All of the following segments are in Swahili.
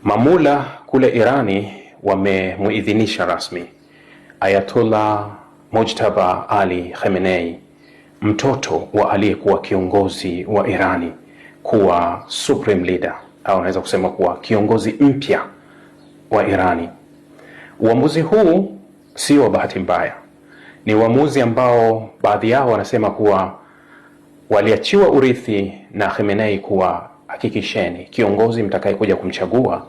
Mamula kule Irani wamemuidhinisha rasmi Ayatollah Mojtaba Ali Khamenei, mtoto wa aliyekuwa kiongozi wa Irani, kuwa supreme leader, au unaweza kusema kuwa kiongozi mpya wa Irani. Uamuzi huu sio bahati mbaya. Ni uamuzi ambao baadhi yao wanasema kuwa waliachiwa urithi na Khamenei kuwa hakikisheni kiongozi mtakayekuja kumchagua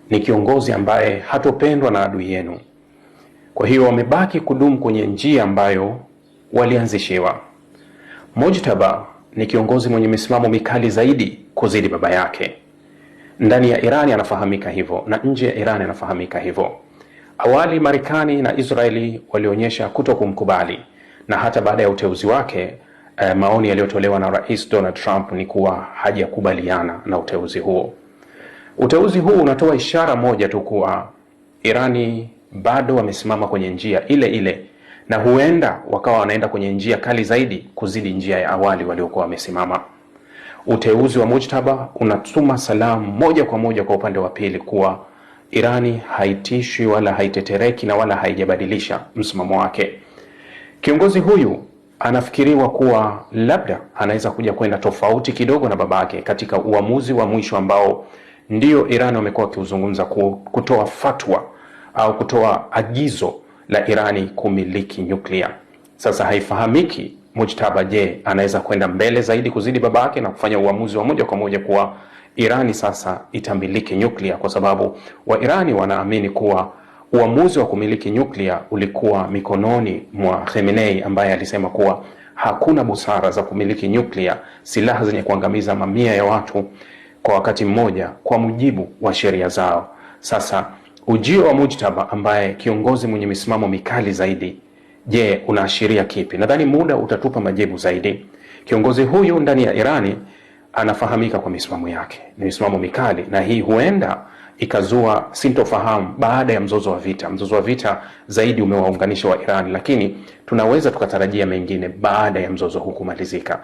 ni kiongozi ambaye hatopendwa na adui yenu. Kwa hiyo wamebaki kudumu kwenye njia ambayo walianzishiwa. Mojtaba ni kiongozi mwenye misimamo mikali zaidi kuzidi baba yake. Ndani ya Irani anafahamika hivyo na nje ya Irani anafahamika hivyo. Awali Marekani na Israeli walionyesha kutokumkubali, na hata baada ya uteuzi wake maoni yaliyotolewa na Rais Donald Trump ni kuwa hajakubaliana na uteuzi huo. Uteuzi huu unatoa ishara moja tu kuwa Irani bado wamesimama kwenye njia ile ile, na huenda wakawa wanaenda kwenye njia kali zaidi kuzidi njia ya awali waliokuwa wamesimama. Uteuzi wa Mojtaba unatuma salamu moja kwa moja kwa upande wa pili kuwa Irani haitishwi wala haitetereki na wala haijabadilisha msimamo wake. Kiongozi huyu anafikiriwa kuwa labda anaweza kuja kwenda tofauti kidogo na babake katika uamuzi wa mwisho ambao ndio Irani wamekuwa wakiuzungumza, kutoa fatwa au kutoa agizo la Irani kumiliki nyuklia. Sasa haifahamiki Mojtaba, je, anaweza kwenda mbele zaidi kuzidi babake na kufanya uamuzi wa moja kwa moja kuwa Irani sasa itamiliki nyuklia, kwa sababu wa Irani wanaamini kuwa uamuzi wa kumiliki nyuklia ulikuwa mikononi mwa Khamenei, ambaye alisema kuwa hakuna busara za kumiliki nyuklia, silaha zenye kuangamiza mamia ya watu kwa wakati mmoja, kwa mujibu wa sheria zao. Sasa ujio wa Mojtaba ambaye kiongozi mwenye misimamo mikali zaidi, je, unaashiria kipi? Nadhani muda utatupa majibu zaidi. Kiongozi huyu ndani ya Irani anafahamika kwa misimamo yake, ni misimamo mikali, na hii huenda ikazua sintofahamu baada ya mzozo wa vita. Mzozo wa vita zaidi umewaunganisha wa Irani, lakini tunaweza tukatarajia mengine baada ya mzozo huu kumalizika.